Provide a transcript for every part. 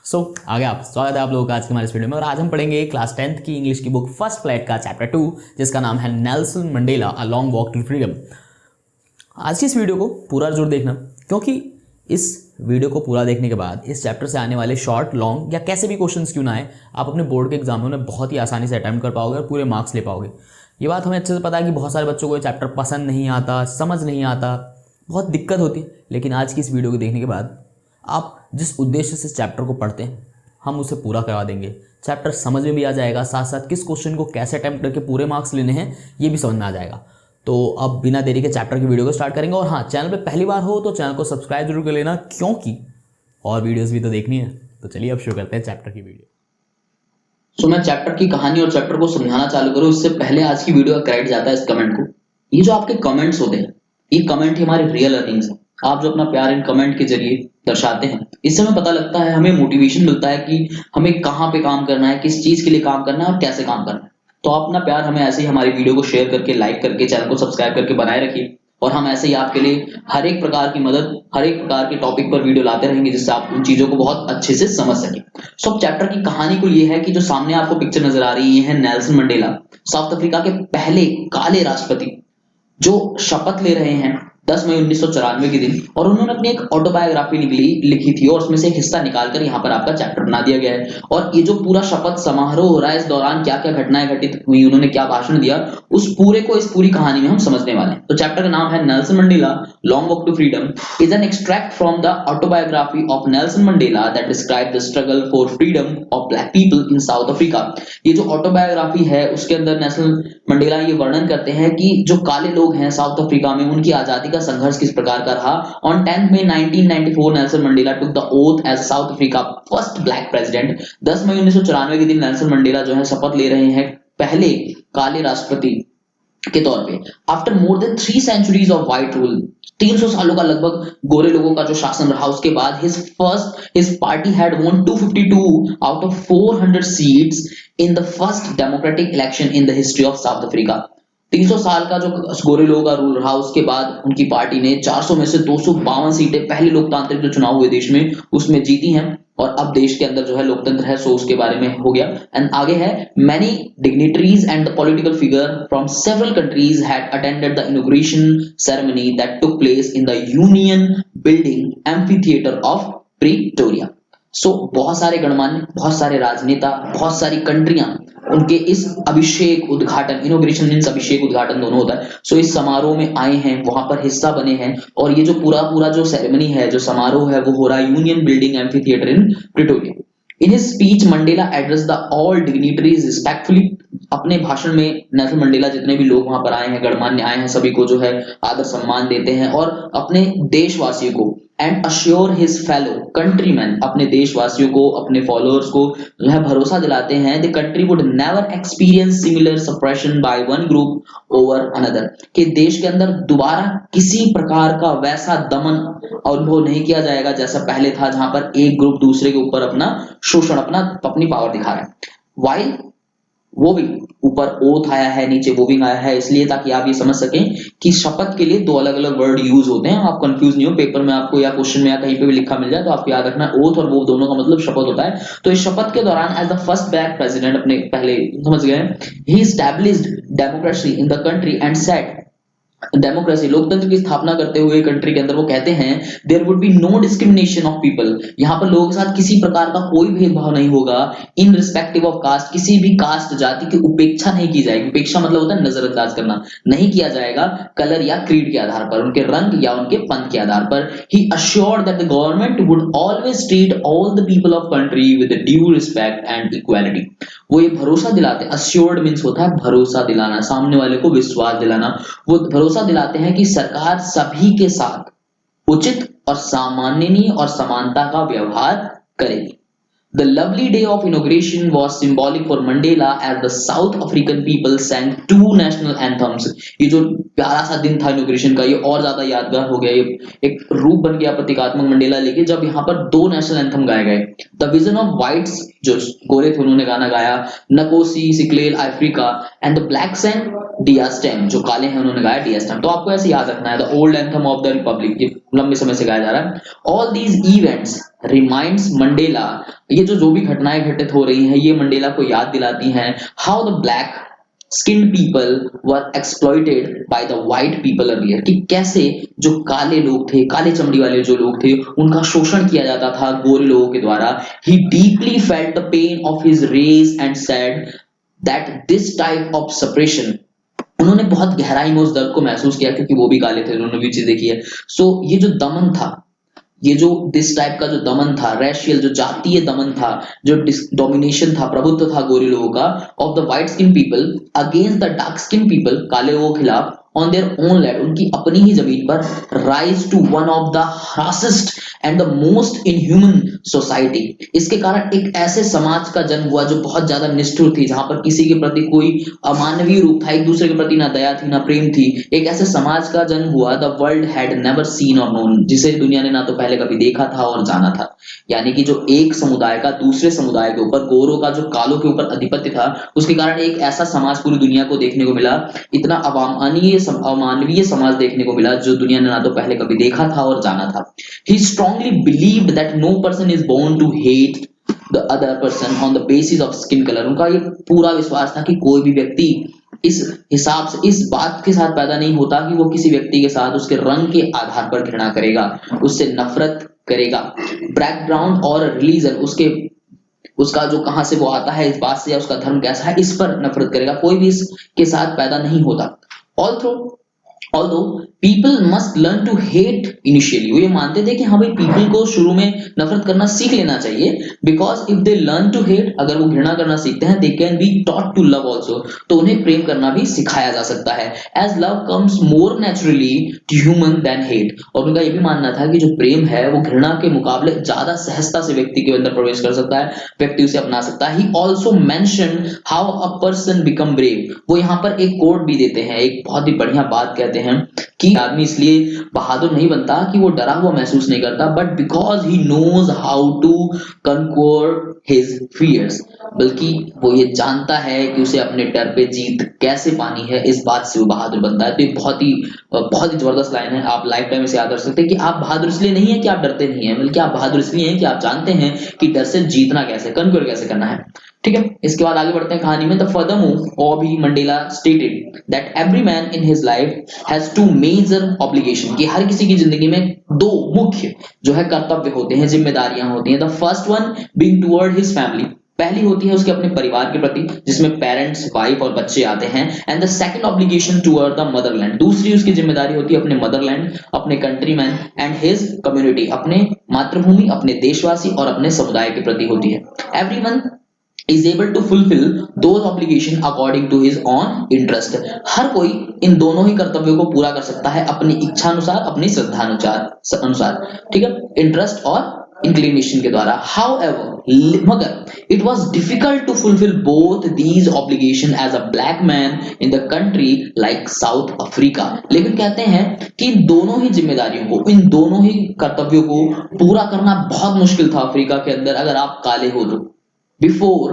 आगे आप स्वागत है आप लोगों का आज के हमारे इस वीडियो में। और आज हम पढ़ेंगे क्लास 10th की इंग्लिश की बुक फर्स्ट फ्लाइट का चैप्टर 2 जिसका नाम है Nelson Mandela a long walk to freedom. आज की इस वीडियो को पूरा जरूर देखना, क्योंकि इस वीडियो को पूरा देखने के बाद इस चैप्टर से आने वाले शॉर्ट लॉन्ग या कैसे भी क्वेश्चंस क्यों ना आए, आप अपने बोर्ड के एग्जामों में बहुत ही आसानी से अटेम्प्ट कर पाओगे और पूरे मार्क्स ले पाओगे। ये बात हमें अच्छे से पता है कि बहुत सारे बच्चों को ये चैप्टर पसंद नहीं आता, समझ नहीं आता, बहुत दिक्कत होती है। लेकिन आज की इस वीडियो को देखने के बाद आप जिस उद्देश्य से इस चैप्टर को पढ़ते हैं हम उसे पूरा करवा देंगे। चैप्टर समझ में भी आ जाएगा, साथ साथ किस क्वेश्चन को कैसे अटेम्प्ट करके पूरे मार्क्स लेने हैं ये भी समझ में आ जाएगा। तो अब बिना देरी के चैप्टर की वीडियो को स्टार्ट करेंगे। और हाँ, चैनल पे पहली बार हो तो चैनल को सब्सक्राइब जरूर कर लेना, क्योंकि और वीडियोस भी तो देखनी है। तो चलिए अब शुरू करते हैं चैप्टर की वीडियो। मैं चैप्टर की कहानी और चैप्टर को समझाना चालू करूं इससे पहले आज की वीडियो का क्रेडिट जाता है इस कमेंट को। ये जो आपके कमेंट्स होते हैं, ये कमेंट ही हमारी रियल अर्निंग्स है। आप जो अपना प्यार इन कमेंट के जरिए दर्शाते हैं, इससे हमें पता लगता है, हमें मोटिवेशन मिलता है कि हमें कहाँ पे काम करना है, किस चीज के लिए काम करना है और कैसे काम करना है। तो आप अपना प्यार हमें ऐसे ही हमारी वीडियो को शेयर करके, लाइक करके, चैनल को सब्सक्राइब करके बनाए रखिए। और हम ऐसे ही आपके लिए हर एक प्रकार की मदद, हर एक प्रकार के टॉपिक पर वीडियो लाते रहेंगे जिससे आप उन चीजों को बहुत अच्छे से समझ सकें। सो चैप्टर की कहानी को ये है कि जो सामने आपको पिक्चर नजर आ रही है, नेल्सन मंडेला साउथ अफ्रीका के पहले काले राष्ट्रपति जो शपथ ले रहे हैं 10 मई 1994 के दिन। और उन्होंने अपनी एक ऑटोबायोग्राफी लिखी थी और उसमें से एक हिस्सा निकालकर यहाँ पर आपका चैप्टर बना दिया गया है। और ये जो पूरा शपथ समारोह हो रहा है, इस दौरान क्या क्या घटनाएं घटित हुई, उन्होंने क्या भाषण दिया, उस पूरे को इस पूरी कहानी में हम समझने वाले हैं। तो चैप्टर का नाम है Nelson Mandela long walk to freedom is an extract from the autobiography of Nelson Mandela that describe the struggle for freedom of black people in South Africa. ये जो ऑटोबायोग्राफी है उसके अंदर नेल्सन मंडेला ये वर्णन करते हैं कि जो काले लोग हैं साउथ अफ्रीका में, उनकी आजादी का संघर्ष किस प्रकार का रहा। On 10 May 1994 Nelson Mandela took the oath as South Africa first black president. 10 मई 1994 के दिन नेल्सन मंडेला जो है शपथ ले रहे हैं पहले काले राष्ट्रपति के तौर पे। After more than 3 centuries of white rule, 300 सालों का लगभग गोरे लोगों का जो शासन रहा, उसके बाद हिज पार्टी हैड वोन 252 out of 400 seats in the first democratic election in the history of south Africa. 300 साल का जो गोरे लोगों का रूल रहा, उसके बाद उनकी पार्टी ने 400 में से 252 सीटें पहले लोकतांत्रिक जो चुनाव हुए देश में उसमें जीती हैं। और अब देश के अंदर जो है लोकतंत्र है, सो उसके बारे में हो गया। एंड आगे है, many dignitaries and the political figure from several countries had attended the inauguration ceremony that took place in the Union Building Amphitheater of Pretoria. बहुत सारे गणमान्य, बहुत सारे राजनेता, बहुत सारी कंट्रियां उनके इस अभिषेक उद्घाटन, इनॉग्रेशन मींस अभिषेक उद्घाटन दोनों होता है, इस समारोह में आए हैं, वहां पर हिस्सा बने हैं। और ये जो पूरा जो सेरेमनी है, जो समारोह है, वो हो रहा है union building amphitheatre in Pretoria. In his speech, Mandela addressed the all dignitaries respectfully. अपने भाषण में नेल्सन मंडेला जितने भी लोग वहां पर आए हैं, गणमान्य आए हैं, सभी को जो है आदर सम्मान देते हैं और अपने देशवासियों को and assure his fellow countrymen, अपने देशवासियों को, अपने फॉलोअर्स को जो है भरोसा दिलाते हैं the country would never experience similar suppression by one group over another, कि देश के अंदर दोबारा किसी प्रकार का वैसा दमन अनुभव नहीं किया जाएगा जैसा पहले था, जहां पर एक ग्रुप दूसरे के ऊपर अपना शोषण, अपनी पावर दिखा रहा है। वाइल वो भी ऊपर ओथ आया है, नीचे वोविंग आया है, इसलिए ताकि आप ये समझ सकें कि शपथ के लिए 2 अलग-अलग वर्ड यूज होते हैं। आप कंफ्यूज नहीं हो, पेपर में आपको या क्वेश्चन में या कहीं पे भी लिखा मिल जाए तो आपको याद रखना, ओथ और वो दोनों का मतलब शपथ होता है। तो इस शपथ के दौरान as the first black president, अपने पहले समझ गए, ही established democracy in the country and said, democracy लोकतंत्र की स्थापना करते हुए कंट्री के अंदर वो कहते हैं there would be no discrimination of people, यहां पर लोगों के साथ किसी प्रकार का कोई भेदभाव नहीं होगा। इन रिस्पेक्टिव ऑफ कास्ट, किसी भी कास्ट जाति की उपेक्षा नहीं की जाएगी। उपेक्षा मतलब होता है नजरअंदाज करना, नहीं किया जाएगा कलर या क्रीड के आधार पर, उनके रंग या उनके पंथ के आधार पर। ही assured that the government would always treat all the people of country with due respect and equality. वो ये भरोसा दिलाते हैं, assured means होता है भरोसा दिलाना, सामने वाले को विश्वास दिलाना। वो भरोसा दिलाते हैं कि सरकार सभी के साथ उचित और सामान्य और समानता का व्यवहार करेगी। The lovely day of inauguration was symbolic for Mandela as the South African people sang 2 national anthems. ये जो प्यारा सा दिन था इनॉग्रेशन का, ये और ज्यादा यादगार हो गया, ये एक रूप बन गया प्रतीकात्मक मंडेला लेके, जब यहाँ पर 2 नेशनल एंथम गाए गए। द विजन ऑफ व्हाइट्स, जो गोरे थे उन्होंने गाना गाया, Nkosi Sikelel Africa, and the black sang डियास्टेम, जो काले हैं उन्होंने गाया डियास्टेम। तो आपको ऐसे याद रखना है, the old anthem of the Republic, ये लंबे समय से गाया जा रहा है। All these events reminds Mandela, ये जो भी घटनाएं घटित हो रही हैं ये मंडेला को याद दिलाती हैं how the black skinned people were exploited bye the white people earlier, कि कैसे जो काले लोग थे, काले चमड़ी वाले जो लोग थे, उनका शोषण किया जाता था गोरे लोगों के द्वारा। He deeply felt the pain of his race and said that this type of suppression, उन्होंने बहुत गहराई में उस दर्द को महसूस किया क्योंकि वो भी काले थे, उन्होंने भी चीज देखी है। सो ये जो दमन था, ये जो दिस टाइप का जो दमन था, रेशियल जो जातीय दमन था, जो डोमिनेशन था, प्रभुत्व था गोरे लोगों का, of the white skin people against the dark skin people, काले लोगों के खिलाफ, ऑन देयर ओन लैंड, उनकी अपनी ही जमीन पर, rise to one of the harshest and the most inhuman society. इसके कारण एक ऐसे समाज का जन्म हुआ जो बहुत ज्यादा निष्ठुर थी, जहां पर किसी के प्रति कोई अमानवीय रूप था, एक दूसरे के प्रति ना दया थी ना प्रेम थी। एक ऐसे समाज का जन्म हुआ, the world had never seen और नोन, जिसे दुनिया ने ना तो पहले कभी देखा था और जाना था। यानी कि जो एक समुदाय का दूसरे समुदाय के ऊपर, गोरों का जो कालों के ऊपर अधिपत्य था, उसके कारण एक ऐसा समाज पूरी दुनिया को देखने को मिला, इतना अमानवीय समाज देखने को मिला जो दुनिया ने ना तो पहले कभी देखा था और जाना था। He strongly believed that no person is born to hate the other person on the basis of skin color। उनका ये पूरा विश्वास था कि कोई भी व्यक्ति इस हिसाब से, इस बात के साथ पैदा नहीं होता कि वो किसी व्यक्ति के साथ उसके रंग के आधार पर घृणा करेगा, उससे नफरत करेगा, बैकग्राउंड और रिलीजन, उसका जो कहां से वो आता है इस बात से, या उसका धर्म कैसा है, इस पर नफरत करेगा। कोई भी इसके साथ पैदा नहीं होता। Although people must learn to hate initially, वो ये मानते थे कि हाँ भाई पीपल को शुरू में नफरत करना सीख लेना चाहिए, because if they learn to hate, अगर वो घृणा करना सीखते हैं, they can be taught to love also, तो उन्हें प्रेम करना भी सिखाया जा सकता है। as love comes more naturally to human than hate, और उनका ये भी मानना था कि जो प्रेम है वो घृणा के मुकाबले ज्यादा सहजता से व्यक्ति के अंदर प्रवेश कर सकता है, व्यक्ति उसे अपना सकता है। he also mentioned how a person become brave, वो यहाँ पर एक कोड भी देते हैं, एक बहुत ही बढ़िया बात कहते हैं कि आदमी इसलिए बहादुर नहीं बनता कि वो डरा हुआ महसूस नहीं करता, but because he knows how to conquer his fears, बल्कि वो ये जानता है कि उसे अपने डर पे जीत कैसे पानी है, इस बात से वो बहादुर बनता है। तो ये बहुत ही जबरदस्त लाइन है, आप लाइफ टाइम इसे याद रख सकते हैं कि आप बहादुर इसलिए नहीं है कि आप डरते नहीं है, बल्कि आप बहादुर इसलिए हैं कि आप जानते हैं कि डर से जीतना कैसे, कंक्वर कैसे करना है। ठीक है, इसके बाद आगे बढ़ते हैं कहानी में। द फर्दरमोर, और भी Mandela stated that every man in his life has two major obligation, कि हर किसी की जिंदगी में दो मुख्य जो है कर्तव्य होते हैं, जिम्मेदारियां होती हैं। The first one being toward his family, पहली होती है उसके अपने परिवार के प्रति, जिसमें पेरेंट्स, वाइफ और बच्चे आते हैं। And the second obligation toward the Motherland, दूसरी उसकी जिम्मेदारी होती है अपने मदरलैंड, अपने कंट्रीमैन एंड हिज कम्युनिटी, अपने मातृभूमि, अपने देशवासी और अपने समुदाय के प्रति होती है। Everyone is able to fulfill those obligation according to his own interest, हर कोई इन दोनों ही कर्तव्यों को पूरा कर सकता है अपनी इच्छा अनुसार, अपनी श्रद्धा अनुसार, ठीक है, इंटरेस्ट और इंक्लिनेशन के द्वारा। However, मगर it was difficult to fulfill both these obligation as a black man in the country like South Africa, लेकिन कहते हैं कि इन दोनों ही जिम्मेदारियों को, इन दोनों ही कर्तव्यों को पूरा करना बहुत मुश्किल था अफ्रीका के अंदर अगर आप काले हो तो। बिफोर,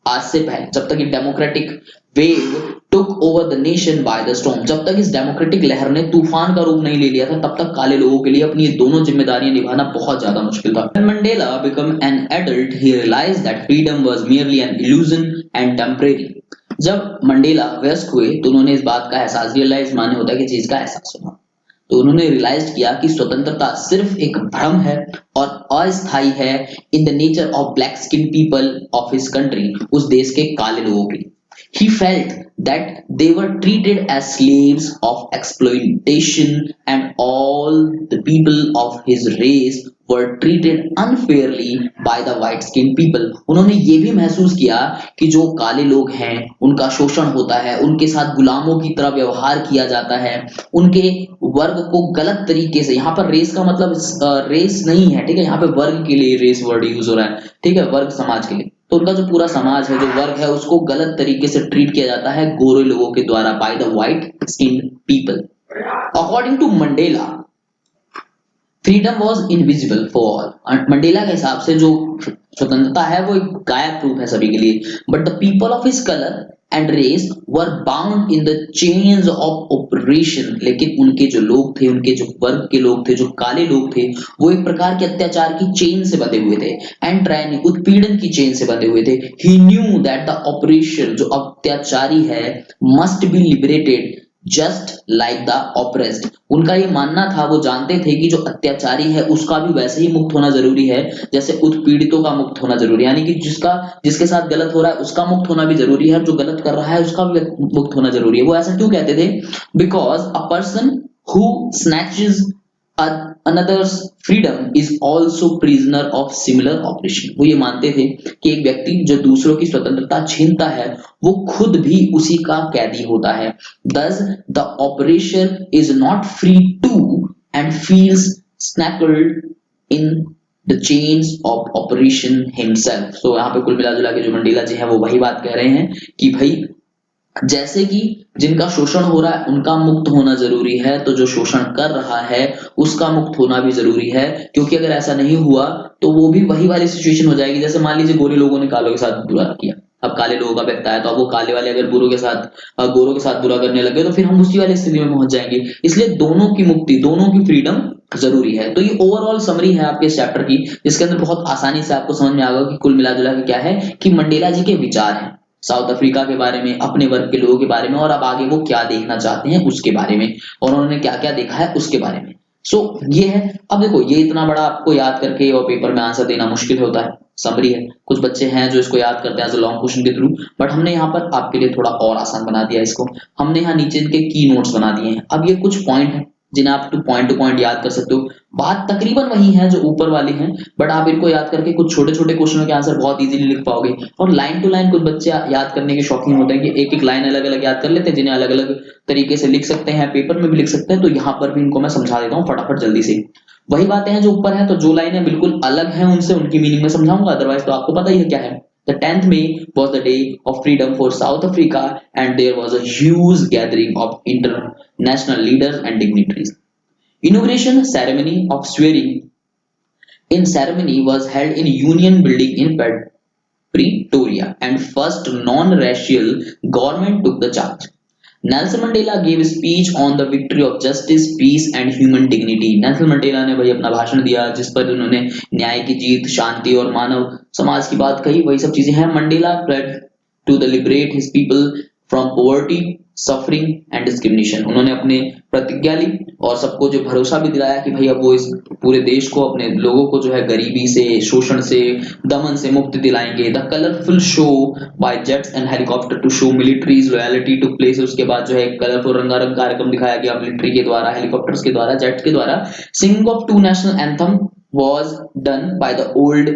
आज से पहले, जब तक democratic wave took over the nation by the storm, जब तक इस डेमोक्रेटिक लहर ने तूफान का रूप नहीं ले लिया था, तब तक काले लोगों के लिए अपनी ये दोनों जिम्मेदारियां निभाना बहुत ज्यादा मुश्किल था। When Mandela became an adult, he realized that freedom was merely an illusion and temporary। जब मंडेला वयस्क हुए तो उन्होंने इस बात का एहसास, रियलाइज माने होता है कि चीज का एहसास होना, तो उन्होंने रियलाइज किया कि स्वतंत्रता सिर्फ एक भ्रम है और अस्थायी है in the nature of black skin people of his country, उस देश के काले लोगों के लिए। He felt that they were treated as slaves of exploitation and all the people of his race were treated unfairly by the white skinned people। उन्होंने ये भी महसूस किया कि जो काले लोग हैं उनका शोषण होता है, उनके साथ गुलामों की तरह व्यवहार किया जाता है, उनके वर्ग को गलत तरीके से, यहाँ पर रेस का मतलब रेस नहीं है, ठीक है, यहाँ पे वर्ग के लिए रेस वर्ड यूज हो रहा है, ठीक है, वर्ग समाज के लिए। तो उनका जो पूरा समाज है, जो वर्ग है, उसको गलत तरीके से ट्रीट किया जाता है गोरे लोगों के द्वारा, by the white skin people. According to Mandela, freedom was invisible for all. Mandela के हिसाब से जो स्वतंत्रता है वो एक गायब रूप है सभी के लिए, but the people of his colour and race were bound in the chains of oppression, लेकिन उनके जो लोग थे, उनके जो वर्ग के लोग थे, जो काले लोग थे, वो एक प्रकार के अत्याचार की चेन से बंधे हुए थे, एंड ट्रायनी उत्पीड़न की चेन से बंधे हुए थे। He knew that the oppression, जो अत्याचारी है, must be liberated just like the oppressed. उनका ये मानना था, वो जानते थे कि जो अत्याचारी है उसका भी वैसे ही मुक्त होना जरूरी है जैसे उत्पीड़ितों का मुक्त होना जरूरी है, यानी कि जिसके साथ गलत हो रहा है उसका मुक्त होना भी जरूरी है, जो गलत कर रहा है उसका भी मुक्त होना जरूरी है। वो ऐसा क्यों कहते थे? Because a person who snatches another's freedom is also prisoner of similar oppression। वो ये मानते थे कि एक व्यक्ति जो दूसरों की स्वतंत्रता छीनता है वो खुद भी उसी का कैदी होता है। Thus the oppressor is not free to and feels shackled in the chains of oppression himself। So यहाँ पे कुल मिला जुला के जो मंडेला जी है वो वही बात कह रहे हैं कि भाई जैसे कि जिनका शोषण हो रहा है उनका मुक्त होना जरूरी है, तो जो शोषण कर रहा है उसका मुक्त होना भी जरूरी है, क्योंकि अगर ऐसा नहीं हुआ तो वो भी वही वाली सिचुएशन हो जाएगी। जैसे मान लीजिए गोरे लोगों ने कालों के साथ बुरा किया, अब काले लोगों का व्यक्ति है तो अब वो काले वाले अगर गोरों के साथ बुरा करने लगे तो फिर हम उसी वाली स्थिति में पहुंच जाएंगे। इसलिए दोनों की मुक्ति, दोनों की फ्रीडम जरूरी है। तो ये ओवरऑल समरी है आपके इस चैप्टर की, जिसके अंदर बहुत आसानी से आपको समझ में आ गया कि कुल मिला जुला के क्या है कि मंडेला जी के विचार हैं साउथ अफ्रीका के बारे में, अपने वर्ग के लोगों के बारे में, और अब आगे वो क्या देखना चाहते हैं उसके बारे में, और उन्होंने क्या क्या देखा है उसके बारे में। ये है। अब देखो ये इतना बड़ा आपको याद करके और पेपर में आंसर देना मुश्किल होता है, समरी है। कुछ बच्चे हैं जो इसको याद करते हैं एज अ लॉन्ग क्वेश्चन के थ्रू, बट हमने यहाँ पर आपके लिए थोड़ा और आसान बना दिया इसको। हमने यहाँ नीचे इनके की नोट्स बना दिए हैं। अब ये कुछ पॉइंट है जिन्हें आप टू पॉइंट याद कर सकते हो। बात तकरीबन वही है जो ऊपर वाली है, बट आप इनको याद करके कुछ छोटे छोटे क्वेश्चनों के आंसर बहुत इजीली लिख पाओगे। और लाइन टू लाइन कुछ बच्चे याद करने के शौकीन होते हैं कि एक एक लाइन अलग अलग याद कर लेते हैं, जिन्हें अलग अलग तरीके से लिख सकते हैं, पेपर में भी लिख सकते हैं। तो यहाँ पर भी इनको मैं समझा देता हूँ फटाफट जल्दी से। वही बातें हैं जो ऊपर है, तो जो लाइनें बिल्कुल अलग हैं उनसे उनकी मीनिंग में समझाऊंगा, अदरवाइज तो आपको पता ही है क्या है। The 10th May was the day of freedom for South Africa, and there was a huge gathering of international leaders and dignitaries. Inauguration ceremony of swearing in ceremony was held in Union Building in Pretoria, and first non-racial government took the charge. Nelson Mandela gave a speech on the victory of justice, peace and human dignity. Nelson Mandela ने भाई अपना भाषण दिया जिस पर उन्होंने न्याय की जीत, शांति और मानव समाज की बात कही, वही सब चीजें हैं। Mandela pled to the liberate his people from poverty, suffering and discrimination। उन्होंने अपने प्रतिज्ञा ली और सबको जो भरोसा भी दिलाया कि भाई अब वो इस पूरे देश को, अपने लोगों को जो है गरीबी से, शोषण से, दमन से मुक्ति दिलाएंगे। The colourful show by jets and helicopter to show military's loyalty took place. उसके बाद जो है कलरफुल रंगारंग कार्यक्रम दिखाया गया मिलिट्री के द्वारा, हेलीकॉप्टर्स के द्वारा, जेट्स के द्वारा। Singing of two national anthem was done by the old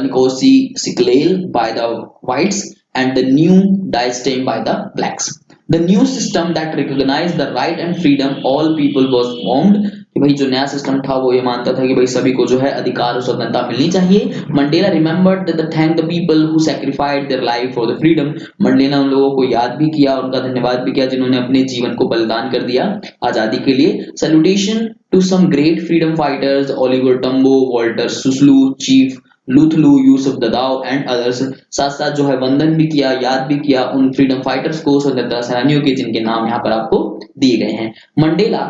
Nkosi Sikelel by the whites and the new Diastem by the blacks. The new system that recognized the right and freedom all people was formed। कि भाई जो नया system था वो ये मानता था कि भाई सभी को जो है अधिकार और स्वतंत्रता मिलनी चाहिए। Mandela remembered the thank the people who sacrificed their life for the freedom. Mandela उन लोगों को याद भी किया, उनका धन्यवाद भी किया जिन्होंने अपने जीवन को बलिदान कर दिया आजादी के लिए। Salutation to some great freedom fighters, Oliver Tambo, Walter Sisulu, chief Luthuli, Yusuf Dadoo and others. साथ साथ जो है वंदन भी किया, याद भी किया उन फ्रीडम फाइटर्स को, स्वतंत्रता सेनानियों के, जिनके नाम यहाँ पर आपको दिए गए हैं। Mandela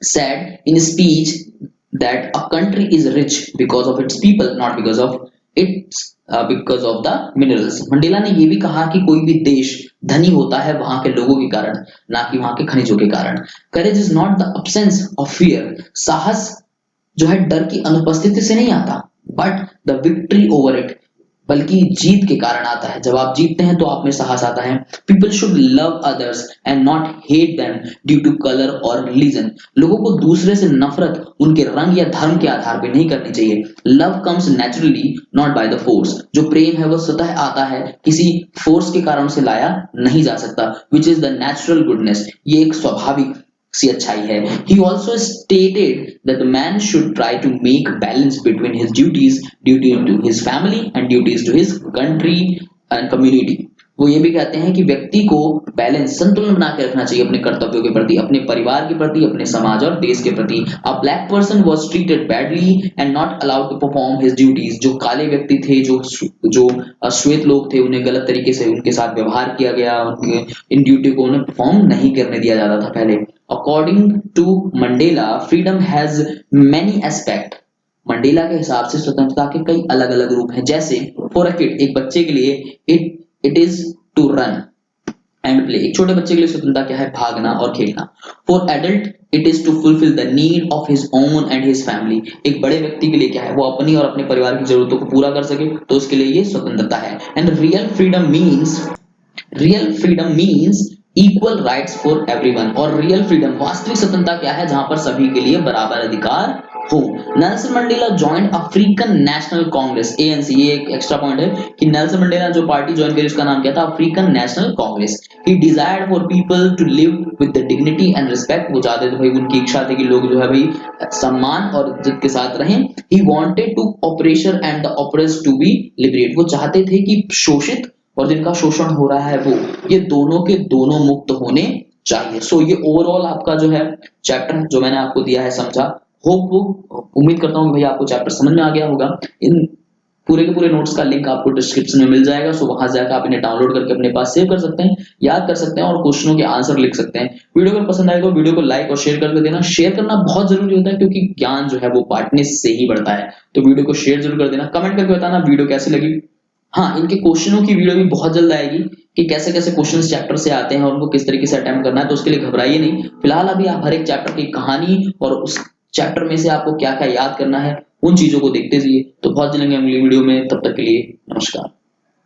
said in a speech that a country is rich because of its people, not because of the minerals। Mandela ने ये भी कहा कि कोई भी देश धनी होता है वहां के लोगों के कारण, ना कि वहां के खनिजों के कारण। Courage is not the absence of fear। साहस जो है डर की अनुपस्थिति से नहीं आता, but the victory over it, बल्कि जीत के कारण आता है। जब आप जीतते हैं तो आप में साहस आता है। People should love others and not hate them due to color or religion। लोगों को दूसरे से नफरत उनके रंग या धर्म के आधार पर नहीं करनी चाहिए। Love comes naturally, not by the force। जो प्रेम है वो स्वतः आता है, किसी फोर्स के कारण उसे लाया नहीं जा सकता। Which is the natural goodness। ये एक स्वाभाविक सी अच्छाई है। He also stated that the man should try to make balance between his duty to his family and duties to his country and community। वो ये भी कहते हैं कि व्यक्ति को बैलेंस संतुलन बना के रखना चाहिए अपने कर्तव्यों के प्रति, अपने परिवार के प्रति, अपने समाज और देश के प्रति। A black person was treated badly and not allowed to perform his duties. जो काले व्यक्ति थे, जो श्वेत लोग थे, उन्हें गलत तरीके से उनके साथ व्यवहार किया गया, उनके इन ड्यूटी को उन्हें परफॉर्म नहीं करने दिया जाता था पहले। According to Mandela, freedom has many aspect. Mandela के हिसाब से स्वतंत्रता के कई अलग अलग रूप हैं, जैसे फॉर अ किड, एक बच्चे के लिए it is to run and play. एक छोटे बच्चे के लिए स्वतंत्रता क्या है? भागना और खेलना। For adult it is to fulfil the need of his own and his family. एक बड़े व्यक्ति के लिए क्या है? वो अपनी और अपने परिवार की जरूरतों को पूरा कर सके, तो उसके लिए ये स्वतंत्रता है। And real freedom means equal rights for everyone. और रियल फ्रीडम, वास्तविक स्वतंत्रता क्या है? जहां पर सभी के लिए बराबर अधिकार हो। Nelson Mandela joined African National Congress, ANC। ये एक एक्स्ट्रा पॉइंट है कि नेल्सन मंडेला जो पार्टी ज्वाइन करी उसका नाम क्या था? African National Congress. He desired for people to live with the dignity and respect. वो चाहते थे भाई, उनकी इच्छा थी कि लोग जो है भाई सम्मान और इज्जत के साथ रहें। He wanted to operation and the oppressed to be liberate. वो चाहते थे कि शोषित और जिनका शोषण हो रहा है वो, ये दोनों के दोनों मुक्त होने चाहिए। सो ये ओवरऑल आपका जो है चैप्टर जो मैंने आपको दिया है समझा। उम्मीद करता हूँ कि भैया आपको चैप्टर समझ में आ गया होगा। इन पूरे के पूरे नोट्स का लिंक आपको डिस्क्रिप्शन में मिल जाएगा, सो वहां जाकर आप इन्हें डाउनलोड करके अपने पास सेव कर सकते हैं, याद कर सकते हैं और क्वेश्चनों के आंसर लिख सकते हैं। वीडियो अगर पसंद आए तो वीडियो को लाइक और शेयर करके देना। शेयर करना बहुत जरूरी होता है क्योंकि ज्ञान जो है वो बांटने से ही बढ़ता है। तो वीडियो को शेयर जरूर कर देना। कमेंट करके बताना वीडियो कैसी लगी। हाँ, इनके क्वेश्चनों की वीडियो भी बहुत जल्द आएगी कि कैसे कैसे क्वेश्चंस चैप्टर से आते हैं और उनको किस तरीके से अटेम्प्ट करना है, तो उसके लिए घबराइए नहीं। फिलहाल अभी आप हर एक चैप्टर की कहानी और उस चैप्टर में से आपको क्या क्या याद करना है उन चीजों को देखते जाइए। तो बहुत जल्द अगली वीडियो में, तब तक के लिए नमस्कार।